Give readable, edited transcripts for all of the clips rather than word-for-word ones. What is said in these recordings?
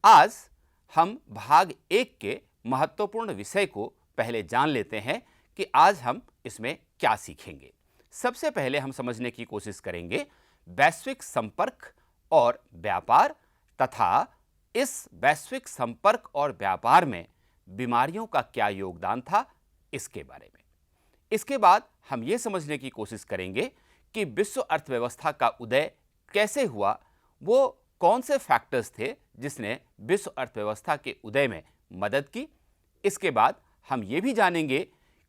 आज हम भाग 1 के महत्वपूर्ण विषय को पहले जान लेते हैं कि आज हम इसमें क्या सीखेंगे। सबसे पहले हम समझने की कोशिश करेंगे वैश्विक संपर्क और व्यापार तथा इस वैश्विक संपर्क और व्यापार में बीमारियों का क्या योगदान था, इसके बारे में। इसके बाद हम ये समझने की कोशिश करेंगे कि विश्व अर्थव्यवस्था का उदय कैसे हुआ, वो कौन से फैक्टर्स थे जिसने विश्व अर्थव्यवस्था के उदय में मदद की। इसके बाद हम ये भी जानेंगे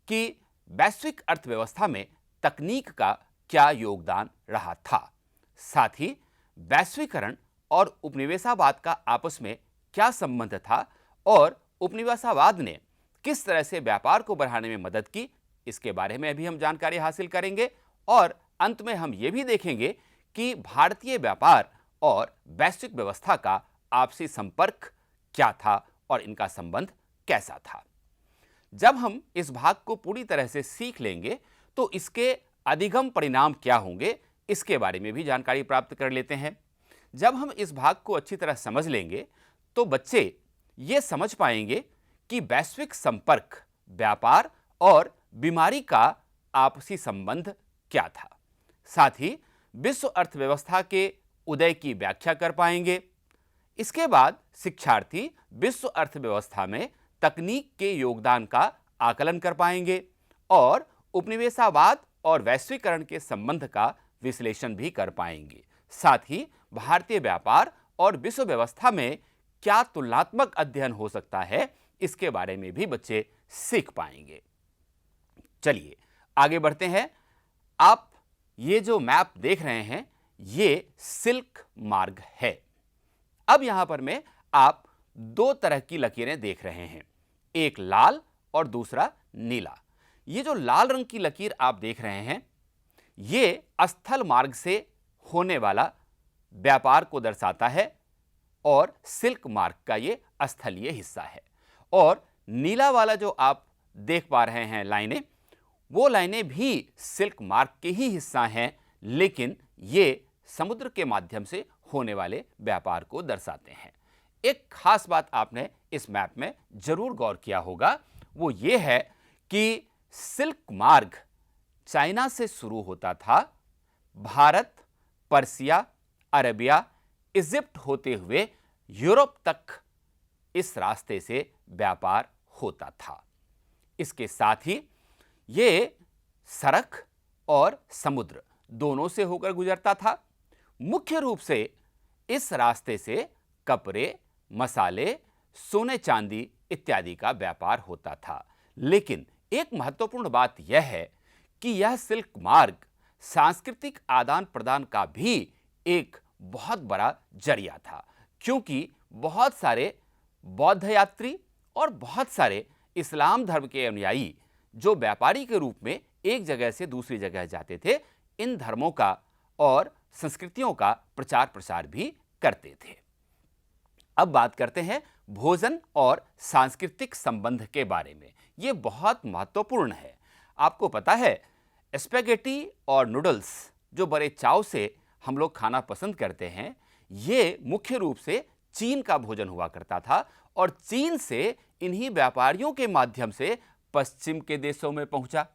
कि वैश्विक अर्थव्यवस्था में तकनीक का क्या योगदान रहा था। साथ ही वैश्वीकरण और उपनिवेशवाद का आपस में क्या संबंध था और उपनिवेशवाद ने किस तरह से व्यापार को बढ़ाने में मदद की, इसके बारे में भी हम जानकारी हासिल करेंगे। और अंत में हम ये भी देखेंगे कि भारतीय व्यापार और वैश्विक व्यवस्था का आपसी संपर्क क्या था और इनका संबंध कैसा था। जब हम इस भाग को पूरी तरह से सीख लेंगे तो इसके अधिगम परिणाम क्या होंगे, इसके बारे में भी जानकारी प्राप्त कर लेते हैं। जब हम इस भाग को अच्छी तरह समझ लेंगे तो बच्चे ये समझ पाएंगे कि वैश्विक संपर्क, व्यापार और बीमारी का आपसी संबंध क्या था। साथ ही विश्व अर्थव्यवस्था के उदय की व्याख्या कर पाएंगे। इसके बाद शिक्षार्थी विश्व अर्थव्यवस्था में तकनीक के योगदान का आकलन कर पाएंगे और उपनिवेशवाद और वैश्वीकरण के संबंध का विश्लेषण भी कर पाएंगे। साथ ही भारतीय व्यापार और विश्व व्यवस्था में क्या तुलनात्मक अध्ययन हो सकता है, इसके बारे में भी बच्चे सीख पाएंगे। चलिए आगे बढ़ते हैं। आप ये जो मैप देख रहे हैं ये सिल्क मार्ग है। अब यहां पर में आप दो तरह की लकीरें देख रहे हैं, एक लाल और दूसरा नीला। ये जो लाल रंग की लकीर आप देख रहे हैं ये स्थल मार्ग से होने वाला व्यापार को दर्शाता है और सिल्क मार्ग का ये स्थलीय हिस्सा है। और नीला वाला जो आप देख पा रहे हैं लाइनें, वो लाइनें भी सिल्क मार्ग के ही हिस्सा हैं, लेकिन ये समुद्र के माध्यम से होने वाले व्यापार को दर्शाते हैं। एक खास बात आपने इस मैप में जरूर गौर किया होगा, वो ये है कि सिल्क मार्ग चाइना से शुरू होता था, भारत, पर्सिया, अरेबिया, इजिप्ट होते हुए यूरोप तक इस रास्ते से व्यापार होता था। इसके साथ ही ये सड़क और समुद्र दोनों से होकर गुजरता था। मुख्य रूप से इस रास्ते से कपड़े, मसाले, सोने चांदी इत्यादि का व्यापार होता था। लेकिन एक महत्वपूर्ण बात यह है कि यह सिल्क मार्ग सांस्कृतिक आदान प्रदान का भी एक बहुत बड़ा जरिया था, क्योंकि बहुत सारे बौद्ध यात्री और बहुत सारे इस्लाम धर्म के अनुयायी जो व्यापारी के रूप में एक जगह से दूसरी जगह जाते थे, इन धर्मों का और संस्कृतियों का प्रचार प्रसार भी करते थे। अब बात करते हैं भोजन और सांस्कृतिक संबंध के बारे में। यह बहुत महत्वपूर्ण है। आपको पता है स्पैगेटी और नूडल्स जो बड़े चाव से हम लोग खाना पसंद करते हैं, ये मुख्य रूप से चीन का भोजन हुआ करता था और चीन से इन्हीं व्यापारियों के माध्यम से पश्चिम के देशों में पहुंचा।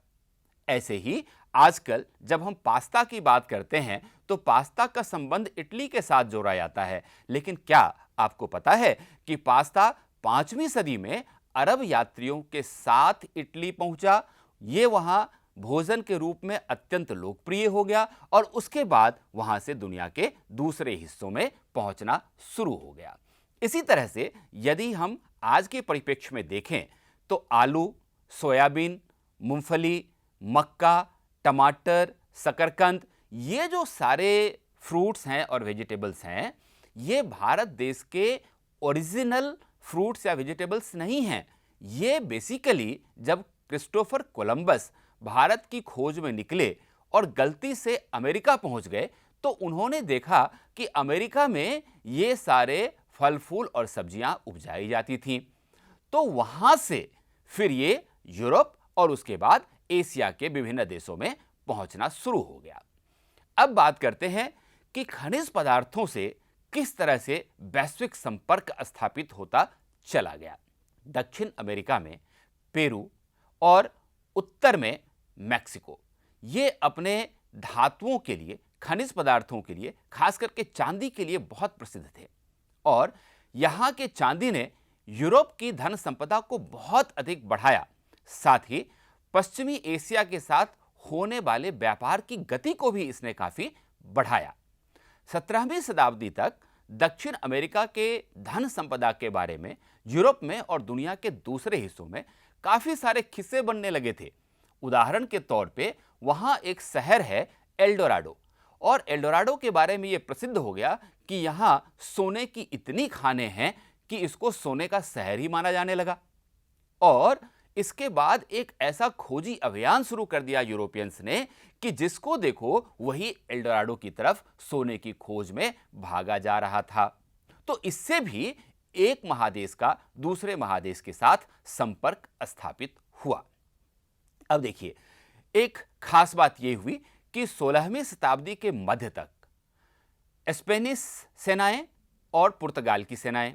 ऐसे ही आजकल जब हम पास्ता की बात करते हैं तो पास्ता का संबंध इटली के साथ जोड़ा जाता है, लेकिन क्या आपको पता है कि पास्ता 5वीं सदी में अरब यात्रियों के साथ इटली पहुंचा। ये वहां भोजन के रूप में अत्यंत लोकप्रिय हो गया और उसके बाद वहां से दुनिया के दूसरे हिस्सों में पहुंचना शुरू हो गया। इसी तरह से यदि हम आज के परिप्रेक्ष्य में देखें तो आलू, सोयाबीन, मूंगफली, मक्का, टमाटर, शकरकंद, ये जो सारे फ्रूट्स हैं और वेजिटेबल्स हैं, ये भारत देश के ओरिजिनल फ्रूट्स या वेजिटेबल्स नहीं हैं। ये बेसिकली जब क्रिस्टोफर कोलंबस भारत की खोज में निकले और गलती से अमेरिका पहुंच गए तो उन्होंने देखा कि अमेरिका में ये सारे फल फूल और सब्जियां उपजाई जाती थीं। तो वहां से फिर ये यूरोप और उसके बाद एशिया के विभिन्न देशों में पहुंचना शुरू हो गया। अब बात करते हैं कि खनिज पदार्थों से किस तरह से वैश्विक संपर्क स्थापित होता चला गया। दक्षिण अमेरिका में पेरू और उत्तर में मैक्सिको, ये अपने धातुओं के लिए, खनिज पदार्थों के लिए, खास करके चांदी के लिए बहुत प्रसिद्ध थे और यहाँ के चांदी ने यूरोप की धन संपदा को बहुत अधिक बढ़ाया। साथ ही पश्चिमी एशिया के साथ होने वाले व्यापार की गति को भी इसने काफी बढ़ाया। 17वीं शताब्दी तक दक्षिण अमेरिका के धन संपदा के बारे में यूरोप में और दुनिया के दूसरे हिस्सों में काफी सारे किस्से बनने लगे थे। उदाहरण के तौर पे वहां एक शहर है एल्डोराडो, और एल्डोराडो के बारे में यह प्रसिद्ध हो गया कि यहां सोने की इतनी खानें हैं कि इसको सोने का शहर ही माना जाने लगा। और इसके बाद एक ऐसा खोजी अभियान शुरू कर दिया यूरोपियंस ने कि जिसको देखो वही एल्डोराडो की तरफ सोने की खोज में भागा जा रहा था। तो इससे भी एक महादेश का दूसरे महादेश के साथ संपर्क स्थापित हुआ। अब देखिए, एक खास बात यह हुई कि 16वीं शताब्दी के मध्य तक स्पेनिश सेनाएं और पुर्तगाल की सेनाएं,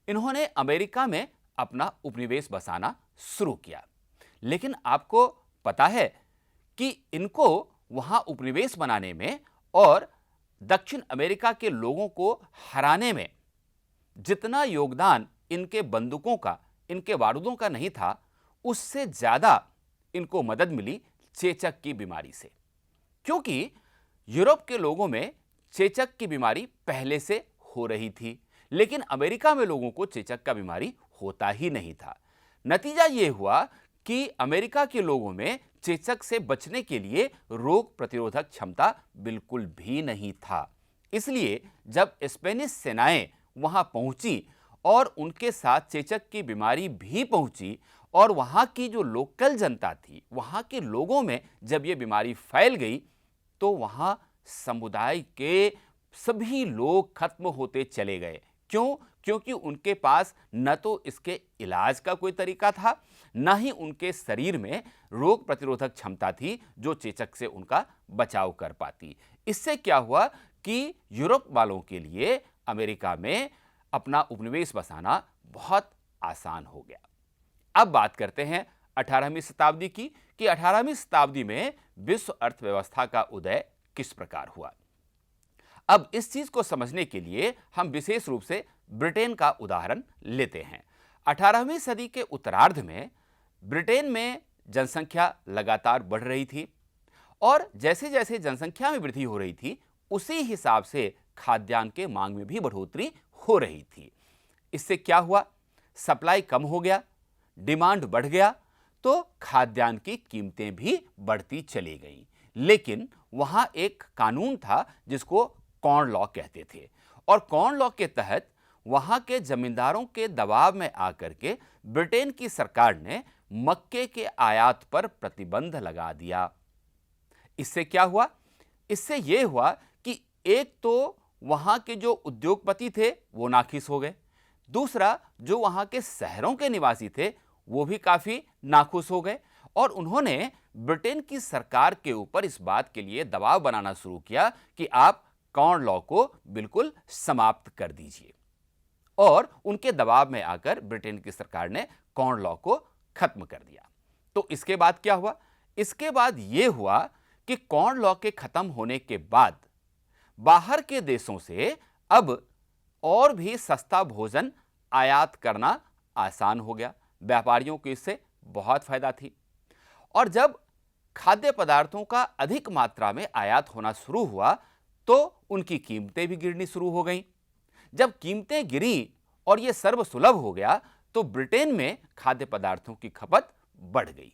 इन्होंने अमेरिका में अपना उपनिवेश बसाना शुरू किया। लेकिन आपको पता है कि इनको वहां उपनिवेश बनाने में और दक्षिण अमेरिका के लोगों को हराने में जितना योगदान इनके बंदूकों का, इनके बारूदों का नहीं था, उससे ज्यादा इनको मदद मिली चेचक की बीमारी से। क्योंकि यूरोप के लोगों में चेचक की बीमारी पहले से हो रही थी, लेकिन अमेरिका में लोगों को चेचक का बीमारी होता ही नहीं था। नतीजा यह हुआ कि अमेरिका के लोगों में चेचक से बचने के लिए रोग प्रतिरोधक क्षमता बिल्कुल भी नहीं था। इसलिए जब स्पेनिश सेनाएं वहां पहुंची और उनके साथ चेचक की बीमारी भी पहुंची और वहां की जो लोकल जनता थी, वहां के लोगों में जब यह बीमारी फैल गई तो वहां समुदाय के सभी लोग खत्म होते चले गए। क्यों? क्योंकि उनके पास न तो इसके इलाज का कोई तरीका था, न ही उनके शरीर में रोग प्रतिरोधक क्षमता थी जो चेचक से उनका बचाव कर पाती। इससे क्या हुआ कि यूरोप वालों के लिए अमेरिका में अपना उपनिवेश बसाना बहुत आसान हो गया। अब बात करते हैं 18वीं शताब्दी की कि 18वीं शताब्दी में विश्व अर्थव्यवस्था का उदय किस प्रकार हुआ। अब इस चीज को समझने के लिए हम विशेष रूप से ब्रिटेन का उदाहरण लेते हैं। 18वीं सदी के उत्तरार्ध में ब्रिटेन में जनसंख्या लगातार बढ़ रही थी और जैसे जैसे जनसंख्या में वृद्धि हो रही थी उसी हिसाब से खाद्यान्न के मांग में भी बढ़ोतरी हो रही थी। इससे क्या हुआ? सप्लाई कम हो गया, डिमांड बढ़ गया, तो खाद्यान्न की कीमतें भी बढ़ती चली गईं। लेकिन वहां एक कानून था जिसको कॉर्न लॉ कहते थे, और कॉर्न लॉ के तहत वहां के जमींदारों के दबाव में आकर के ब्रिटेन की सरकार ने मक्के के आयात पर प्रतिबंध लगा दिया। इससे क्या हुआ? इससे यह हुआ कि एक तो वहां के जो उद्योगपति थे वो नाखुश हो गए, दूसरा जो वहां के शहरों के निवासी थे वो भी काफी नाखुश हो गए और उन्होंने ब्रिटेन की सरकार के ऊपर इस बात के लिए दबाव बनाना शुरू किया कि आप कॉर्न लॉ को बिल्कुल समाप्त कर दीजिए। और उनके दबाव में आकर ब्रिटेन की सरकार ने कॉर्न लॉ को खत्म कर दिया। तो इसके बाद क्या हुआ? इसके बाद यह हुआ कि कॉर्न लॉ के खत्म होने के बाद बाहर के देशों से अब और भी सस्ता भोजन आयात करना आसान हो गया। व्यापारियों को इससे बहुत फायदा थी और जब खाद्य पदार्थों का अधिक मात्रा में आयात होना शुरू हुआ तो उनकी कीमतें भी गिरनी शुरू हो गईं। जब कीमतें गिरी और यह सर्वसुलभ हो गया तो ब्रिटेन में खाद्य पदार्थों की खपत बढ़ गई।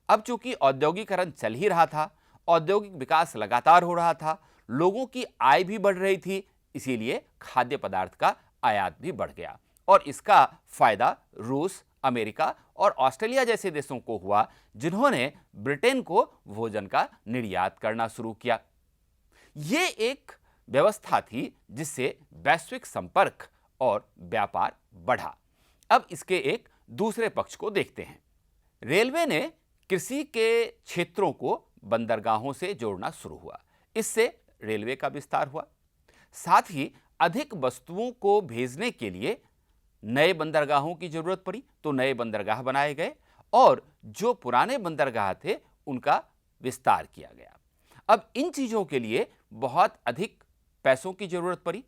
अब चूंकि औद्योगिकरण चल ही रहा था, औद्योगिक विकास लगातार हो रहा था, लोगों की आय भी बढ़ रही थी, इसीलिए खाद्य पदार्थ का आयात भी बढ़ गया और इसका फायदा रूस, अमेरिका और ऑस्ट्रेलिया जैसे देशों को हुआ जिन्होंने ब्रिटेन को भोजन का निर्यात करना शुरू किया। यह एक व्यवस्था थी जिससे वैश्विक संपर्क और व्यापार बढ़ा। अब इसके एक दूसरे पक्ष को देखते हैं। रेलवे ने कृषि के क्षेत्रों को बंदरगाहों से जोड़ना शुरू हुआ, इससे रेलवे का विस्तार हुआ। साथ ही अधिक वस्तुओं को भेजने के लिए नए बंदरगाहों की जरूरत पड़ी, तो नए बंदरगाह बनाए गए और जो पुराने बंदरगाह थे उनका विस्तार किया गया। अब इन चीजों के लिए बहुत अधिक पैसों की जरूरत पड़ी,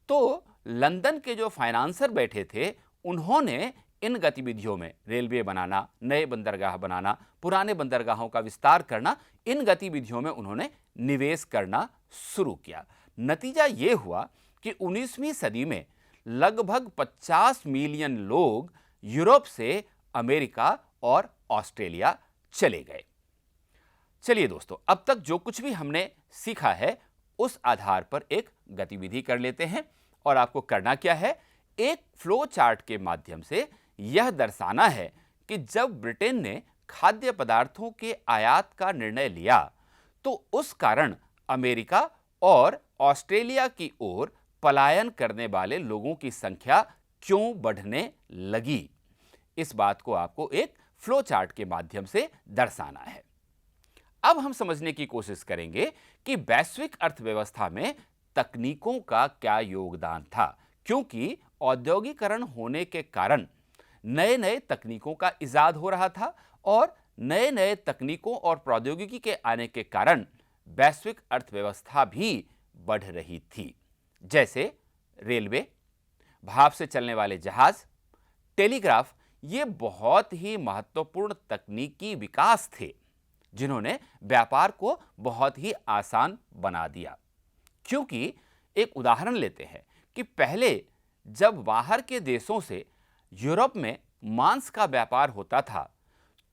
तो लंदन के जो फाइनेंसर बैठे थे उन्होंने इन गतिविधियों में रेलवे बनाना, नए बंदरगाह बनाना, पुराने बंदरगाहों का विस्तार करना, इन गतिविधियों में उन्होंने निवेश करना शुरू किया। नतीजा यह हुआ कि 19वीं सदी में लगभग 50 मिलियन लोग यूरोप से अमेरिका और ऑस्ट्रेलिया चले गए। चलिए दोस्तों, अब तक जो कुछ भी हमने सीखा है उस आधार पर एक गतिविधि कर लेते हैं। और आपको करना क्या है, एक फ्लो चार्ट के माध्यम से यह दर्शाना है कि जब ब्रिटेन ने खाद्य पदार्थों के आयात का निर्णय लिया तो उस कारण अमेरिका और ऑस्ट्रेलिया की ओर पलायन करने वाले लोगों की संख्या क्यों बढ़ने लगी। इस बात को आपको एक फ्लो चार्ट के माध्यम से दर्शाना है। अब हम समझने की कोशिश करेंगे कि वैश्विक अर्थव्यवस्था में तकनीकों का क्या योगदान था, क्योंकि औद्योगिकरण होने के कारण नए नए तकनीकों का इजाद हो रहा था और नए नए तकनीकों और प्रौद्योगिकी के आने के कारण वैश्विक अर्थव्यवस्था भी बढ़ रही थी। जैसे रेलवे, भाप से चलने वाले जहाज, टेलीग्राफ, ये बहुत ही महत्वपूर्ण तकनीकी विकास थे जिन्होंने व्यापार को बहुत ही आसान बना दिया। क्योंकि एक उदाहरण लेते हैं कि पहले जब बाहर के देशों से यूरोप में मांस का व्यापार होता था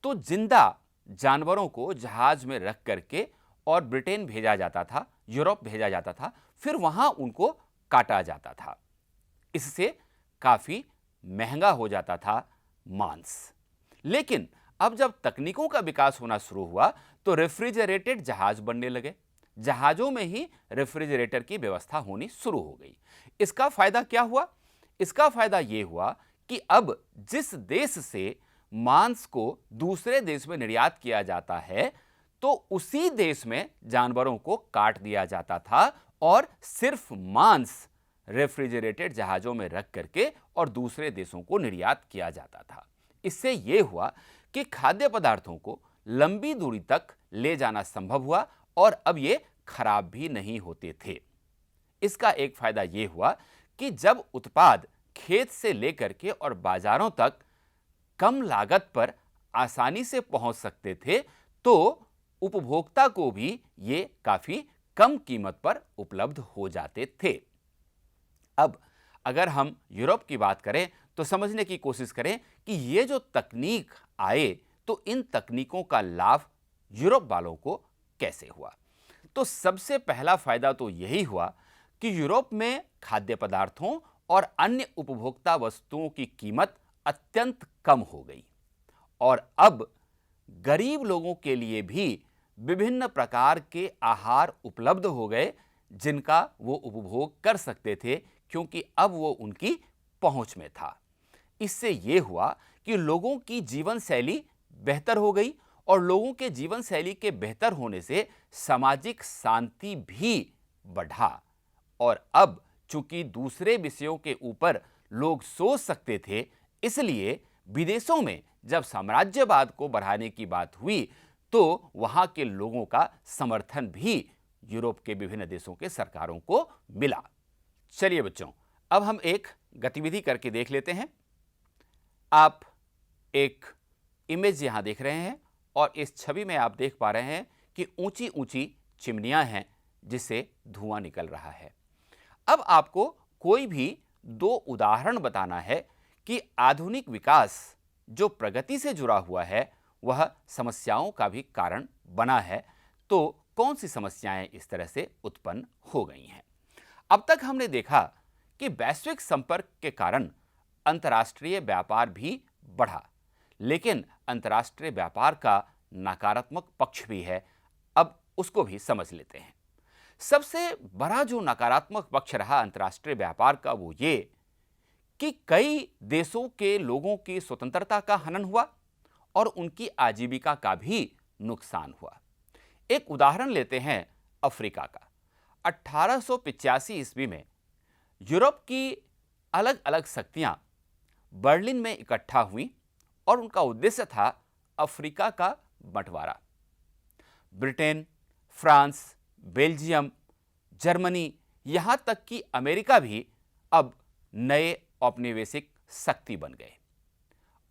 तो जिंदा जानवरों को जहाज में रख करके और ब्रिटेन भेजा जाता था, यूरोप भेजा जाता था, फिर वहां उनको काटा जाता था। इससे काफी महंगा हो जाता था मांस। लेकिन अब जब तकनीकों का विकास होना शुरू हुआ तो रेफ्रिजरेटेड जहाज बनने लगे, जहाजों में ही रेफ्रिजरेटर की व्यवस्था होनी शुरू हो गई। इसका फायदा क्या हुआ? इसका फायदा यह हुआ कि अब जिस देश से मांस को दूसरे देश में निर्यात किया जाता है तो उसी देश में जानवरों को काट दिया जाता था और सिर्फ मांस रेफ्रिजरेटेड जहाजों में रख करके और दूसरे देशों को निर्यात किया जाता था। इससे यह हुआ कि खाद्य पदार्थों को लंबी दूरी तक ले जाना संभव हुआ और अब ये खराब भी नहीं होते थे। इसका एक फायदा यह हुआ कि जब उत्पाद खेत से लेकर के और बाजारों तक कम लागत पर आसानी से पहुंच सकते थे तो उपभोक्ता को भी ये काफी कम कीमत पर उपलब्ध हो जाते थे। अब अगर हम यूरोप की बात करें तो समझने की कोशिश करें कि ये जो तकनीक आए तो इन तकनीकों का लाभ यूरोप वालों को कैसे हुआ। तो सबसे पहला फायदा तो यही हुआ कि यूरोप में खाद्य पदार्थों और अन्य उपभोक्ता वस्तुओं की कीमत अत्यंत कम हो गई और अब गरीब लोगों के लिए भी विभिन्न प्रकार के आहार उपलब्ध हो गए जिनका वो उपभोग कर सकते थे, क्योंकि अब वो उनकी पहुंच में था। इससे यह हुआ कि लोगों की जीवन शैली बेहतर हो गई और लोगों के जीवन शैली के बेहतर होने से सामाजिक शांति भी बढ़ा। और अब चूंकि दूसरे विषयों के ऊपर लोग सोच सकते थे, इसलिए विदेशों में जब साम्राज्यवाद को बढ़ाने की बात हुई तो वहां के लोगों का समर्थन भी यूरोप के विभिन्न देशों के सरकारों को मिला। चलिए बच्चों, अब हम एक गतिविधि करके देख लेते हैं। आप एक इमेज यहां देख रहे हैं और इस छवि में आप देख पा रहे हैं कि ऊंची ऊंची चिमनियां हैं जिससे धुआं निकल रहा है। अब आपको कोई भी दो उदाहरण बताना है कि आधुनिक विकास जो प्रगति से जुड़ा हुआ है वह समस्याओं का भी कारण बना है। तो कौन सी समस्याएं इस तरह से उत्पन्न हो गई हैं? अब तक हमने देखा कि वैश्विक संपर्क के कारण अंतर्राष्ट्रीय व्यापार भी बढ़ा, लेकिन अंतर्राष्ट्रीय व्यापार का नकारात्मक पक्ष भी है। अब उसको भी समझ लेते हैं। सबसे बड़ा जो नकारात्मक पक्ष रहा अंतर्राष्ट्रीय व्यापार का वो ये कि कई देशों के लोगों की स्वतंत्रता का हनन हुआ और उनकी आजीविका का भी नुकसान हुआ। एक उदाहरण लेते हैं अफ्रीका का। 1885 ईस्वी में यूरोप की अलग अलग शक्तियां बर्लिन में इकट्ठा हुई और उनका उद्देश्य था अफ्रीका का बंटवारा। ब्रिटेन, फ्रांस, बेल्जियम, जर्मनी, यहां तक कि अमेरिका भी अब नए औपनिवेशिक शक्ति बन गए।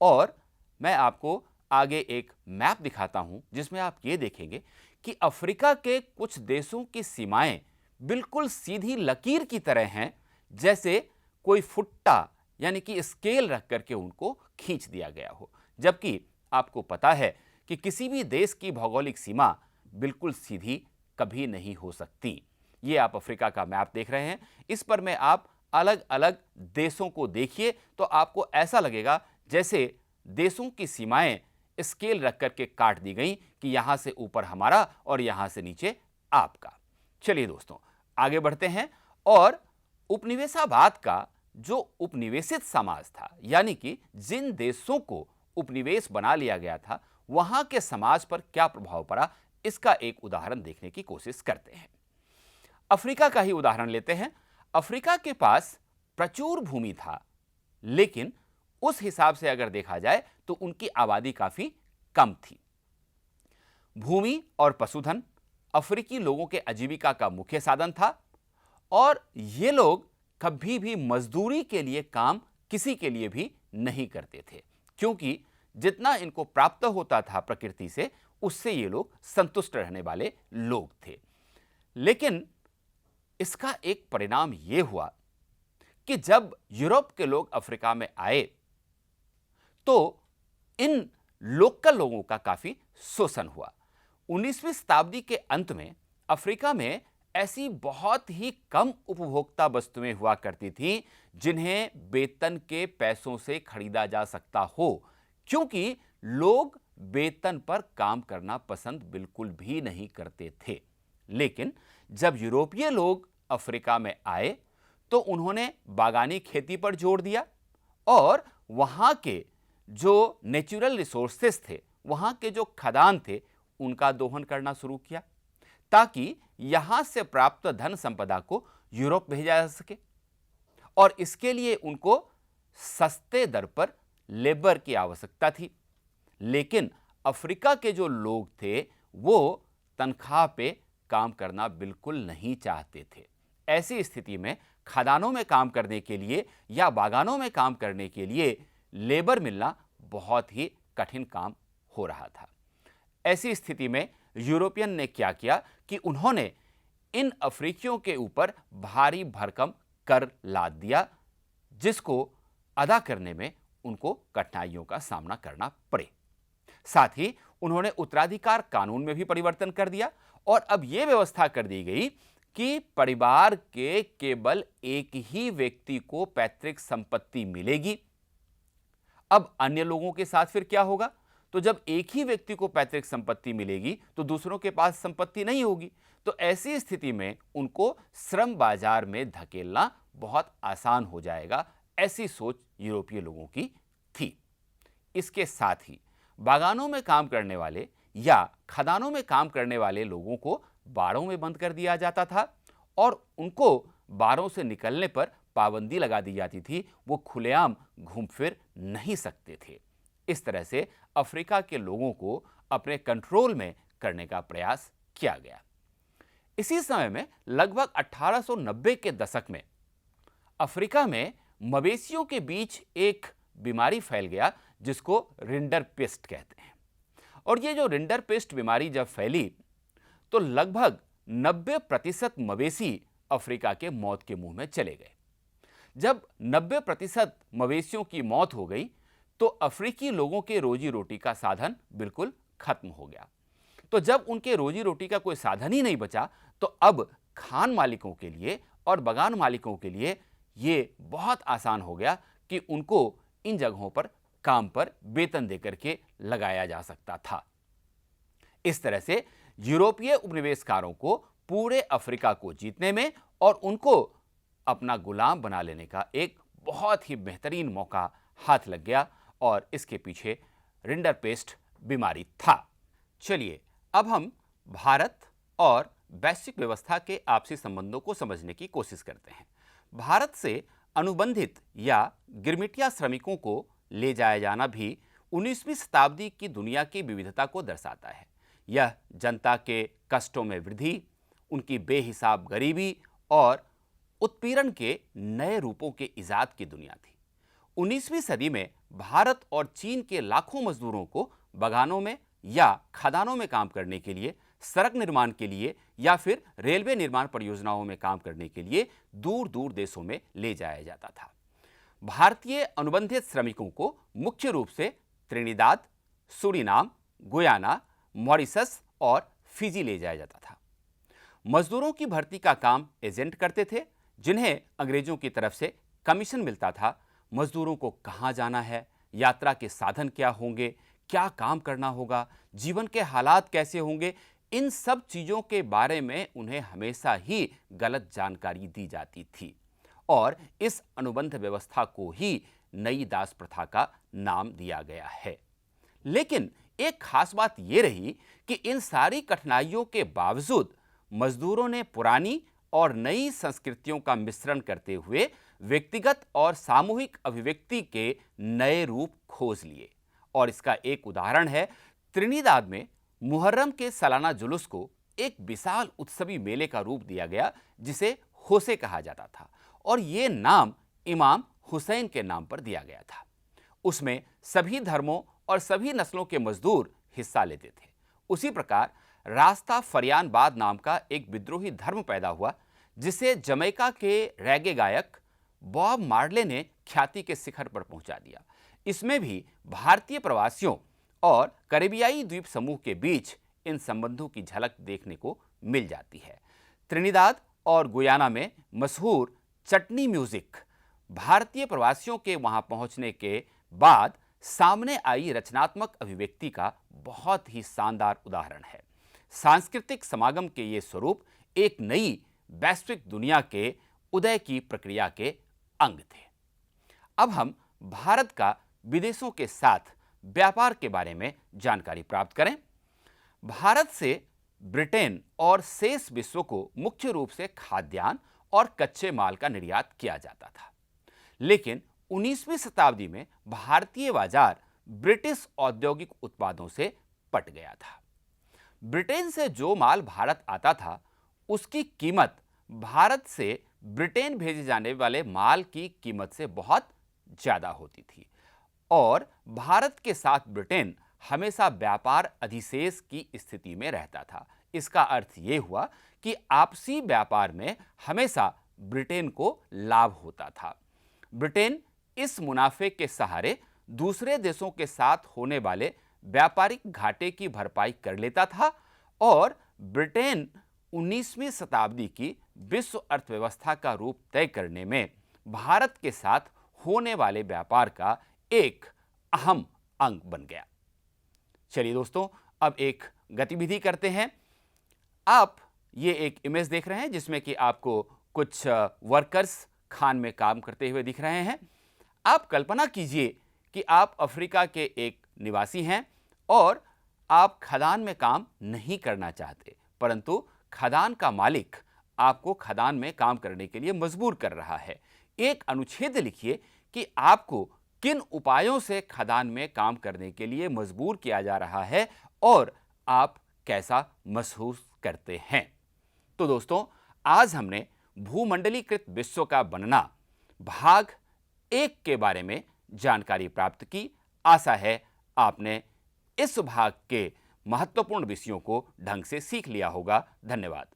और मैं आपको आगे एक मैप दिखाता हूं जिसमें आप ये देखेंगे कि अफ्रीका के कुछ देशों की सीमाएं बिल्कुल सीधी लकीर की तरह हैं, जैसे कोई फुट्टा यानी कि स्केल रख करके उनको खींच दिया गया हो। जबकि आपको पता है कि किसी भी देश की भौगोलिक सीमा बिल्कुल सीधी कभी नहीं हो सकती। ये आप अफ्रीका का मैप देख रहे हैं, इस पर में आप अलग अलग देशों को देखिए तो आपको ऐसा लगेगा जैसे देशों की सीमाएं स्केल रख करके काट दी गई कि यहां से ऊपर हमारा और यहां से नीचे आपका। चलिए दोस्तों, आगे बढ़ते हैं। और उपनिवेशवाद का जो उपनिवेशित समाज था, यानी कि जिन देशों को उपनिवेश बना लिया गया था, वहां के समाज पर क्या प्रभाव पड़ा, इसका एक उदाहरण देखने की कोशिश करते हैं। अफ्रीका का ही उदाहरण लेते हैं। अफ्रीका के पास प्रचुर भूमि था, लेकिन उस हिसाब से अगर देखा जाए तो उनकी आबादी काफी कम थी। भूमि और पशुधन अफ्रीकी लोगों के आजीविका का मुख्य साधन था और ये लोग कभी भी मजदूरी के लिए काम किसी के लिए भी नहीं करते थे, क्योंकि जितना इनको प्राप्त होता था प्रकृति से, उससे ये लोग संतुष्ट रहने वाले लोग थे। लेकिन इसका एक परिणाम यह हुआ कि जब यूरोप के लोग अफ्रीका में आए तो इन लोकल लोगों का काफी शोषण हुआ। 19वीं शताब्दी के अंत में अफ्रीका में ऐसी बहुत ही कम उपभोक्ता वस्तुएं हुआ करती थीं जिन्हें वेतन के पैसों से खरीदा जा सकता हो, क्योंकि लोग वेतन पर काम करना पसंद बिल्कुल भी नहीं करते थे। लेकिन जब यूरोपीय लोग अफ्रीका में आए तो उन्होंने बागानी खेती पर जोर दिया और वहां के जो नेचुरल रिसोर्सेस थे, वहां के जो खदान थे, उनका दोहन करना शुरू किया ताकि यहां से प्राप्त धन संपदा को यूरोप भेजा जा सके। और इसके लिए उनको सस्ते दर पर लेबर की आवश्यकता थी। लेकिन अफ्रीका के जो लोग थे वो तनख्वाह पे काम करना बिल्कुल नहीं चाहते थे। ऐसी स्थिति में खदानों में काम करने के लिए या बागानों में काम करने के लिए लेबर मिलना बहुत ही कठिन काम हो रहा था। ऐसी स्थिति में यूरोपियन ने क्या किया कि उन्होंने इन अफ्रीकियों के ऊपर भारी भरकम कर लाद दिया, जिसको अदा करने में उनको कठिनाइयों का सामना करना पड़े। साथ ही उन्होंने उत्तराधिकार कानून में भी परिवर्तन कर दिया और अब यह व्यवस्था कर दी गई कि परिवार के केवल एक ही व्यक्ति को पैतृक संपत्ति मिलेगी। अब अन्य लोगों के साथ फिर क्या होगा? तो जब एक ही व्यक्ति को पैतृक संपत्ति मिलेगी तो दूसरों के पास संपत्ति नहीं होगी, तो ऐसी स्थिति में उनको श्रम बाजार में धकेलना बहुत आसान हो जाएगा। ऐसी सोच यूरोपीय लोगों की थी। इसके साथ ही बागानों में काम करने वाले या खदानों में काम करने वाले लोगों को बाड़ों में बंद कर दिया जाता था और उनको बाड़ों से निकलने पर पाबंदी लगा दी जाती थी। वो खुलेआम घूम फिर नहीं सकते थे। इस तरह से अफ्रीका के लोगों को अपने कंट्रोल में करने का प्रयास किया गया। इसी समय में लगभग 1890 के दशक में अफ्रीका में मवेशियों के बीच एक बीमारी फैल गया जिसको रिंडरपेस्ट कहते हैं। और ये जो रिंडरपेस्ट बीमारी जब फैली तो लगभग 90% मवेशी अफ्रीका के मौत के मुंह में चले गए। जब 90% मवेशियों की मौत हो गई तो अफ्रीकी लोगों के रोजी रोटी का साधन बिल्कुल खत्म हो गया। तो जब उनके रोजी रोटी का कोई साधन ही नहीं बचा तो अब खान मालिकों के लिए और बागान मालिकों के लिए ये बहुत आसान हो गया कि उनको इन जगहों पर काम पर वेतन देकर के लगाया जा सकता था। इस तरह से यूरोपीय उपनिवेशकारों को पूरे अफ्रीका को जीतने में और उनको अपना गुलाम बना लेने का एक बहुत ही बेहतरीन मौका हाथ लग गया और इसके पीछे रिंडरपेस्ट बीमारी था। चलिए अब हम भारत और वैश्विक व्यवस्था के आपसी संबंधों को समझने की कोशिश करते हैं। भारत से अनुबंधित या गिरमिटिया श्रमिकों को ले जाया जाना भी 19वीं शताब्दी की दुनिया की विविधता को दर्शाता है। यह जनता के कष्टों में वृद्धि, उनकी बेहिसाब गरीबी और उत्पीड़न के नए रूपों के इजाद की दुनिया थी। 19वीं सदी में भारत और चीन के लाखों मजदूरों को बगानों में या खदानों में काम करने के लिए, सड़क निर्माण के लिए या फिर रेलवे निर्माण परियोजनाओं में काम करने के लिए दूर दूर देशों में ले जाया जाता था। भारतीय अनुबंधित श्रमिकों को मुख्य रूप से त्रिनिदाद, सूरीनाम, गुयाना, मॉरिशस और फिजी ले जाया जाता था। मजदूरों की भर्ती का काम एजेंट करते थे, जिन्हें अंग्रेजों की तरफ से कमीशन मिलता था। मजदूरों को कहाँ जाना है, यात्रा के साधन क्या होंगे, क्या काम करना होगा, जीवन के हालात कैसे होंगे, इन सब चीजों के बारे में उन्हें हमेशा ही गलत जानकारी दी जाती थी और इस अनुबंध व्यवस्था को ही नई दास प्रथा का नाम दिया गया है। लेकिन एक खास बात यह रही कि इन सारी कठिनाइयों के बावजूद मजदूरों ने पुरानी और नई संस्कृतियों का मिश्रण करते हुए व्यक्तिगत और सामूहिक अभिव्यक्ति के नए रूप खोज लिए। और इसका एक उदाहरण है, त्रिनिदाद में मुहर्रम के सालाना जुलूस को एक विशाल उत्सवी मेले का रूप दिया गया, जिसे होसे कहा जाता था और यह नाम इमाम हुसैन के नाम पर दिया गया था। उसमें सभी धर्मों और सभी नस्लों के मजदूर हिस्सा लेते थे। उसी प्रकार रास्ता फरियानबाद नाम का एक विद्रोही धर्म पैदा हुआ, जिसे जमैका के रैगे गायक बॉब मार्ले ने ख्याति के शिखर पर पहुंचा दिया। इसमें भी भारतीय प्रवासियों और कैरिबियाई द्वीप समूह के बीच इन संबंधों की झलक देखने को मिल जाती है। त्रिनिदाद और गुयाना में मशहूर चटनी म्यूजिक भारतीय प्रवासियों के वहां पहुंचने के बाद सामने आई रचनात्मक अभिव्यक्ति का बहुत ही शानदार उदाहरण है। सांस्कृतिक समागम के ये स्वरूप एक नई वैश्विक दुनिया के उदय की प्रक्रिया के अंग थे। अब हम भारत का विदेशों के साथ व्यापार के बारे में जानकारी प्राप्त करें। भारत से ब्रिटेन और शेष विश्व को मुख्य रूप से खाद्यान्न और कच्चे माल का निर्यात किया जाता था। लेकिन 19वीं शताब्दी में भारतीय बाजार ब्रिटिश औद्योगिक उत्पादों से पट गया था। ब्रिटेन से जो माल भारत आता था, उसकी कीमत भारत से ब्रिटेन भेजे जाने वाले माल की कीमत से बहुत ज्यादा होती थी और भारत के साथ ब्रिटेन हमेशा व्यापार अधिशेष की स्थिति में रहता था। इसका अर्थ यह हुआ कि आपसी व्यापार में हमेशा ब्रिटेन को लाभ होता था। ब्रिटेन इस मुनाफे के सहारे दूसरे देशों के साथ होने वाले व्यापारिक घाटे की भरपाई कर लेता था और ब्रिटेन 19वीं शताब्दी की विश्व अर्थव्यवस्था का रूप तय करने में भारत के साथ होने वाले व्यापार का एक अहम अंग बन गया। चलिए दोस्तों, अब एक गतिविधि करते हैं। आप ये एक इमेज देख रहे हैं जिसमें कि आपको कुछ वर्कर्स खान में काम करते हुए दिख रहे हैं। आप कल्पना कीजिए कि आप अफ्रीका के एक निवासी हैं और आप खदान में काम नहीं करना चाहते, परंतु खदान का मालिक आपको खदान में काम करने के लिए मजबूर कर रहा है। एक अनुच्छेद लिखिए कि आपको किन उपायों से खदान में काम करने के लिए मजबूर किया जा रहा है और आप कैसा महसूस करते हैं। तो दोस्तों, आज हमने भूमंडलीकृत विश्व का बनना भाग 1 के बारे में जानकारी प्राप्त की। आशा है आपने इस भाग के महत्वपूर्ण विषयों को ढंग से सीख लिया होगा। धन्यवाद।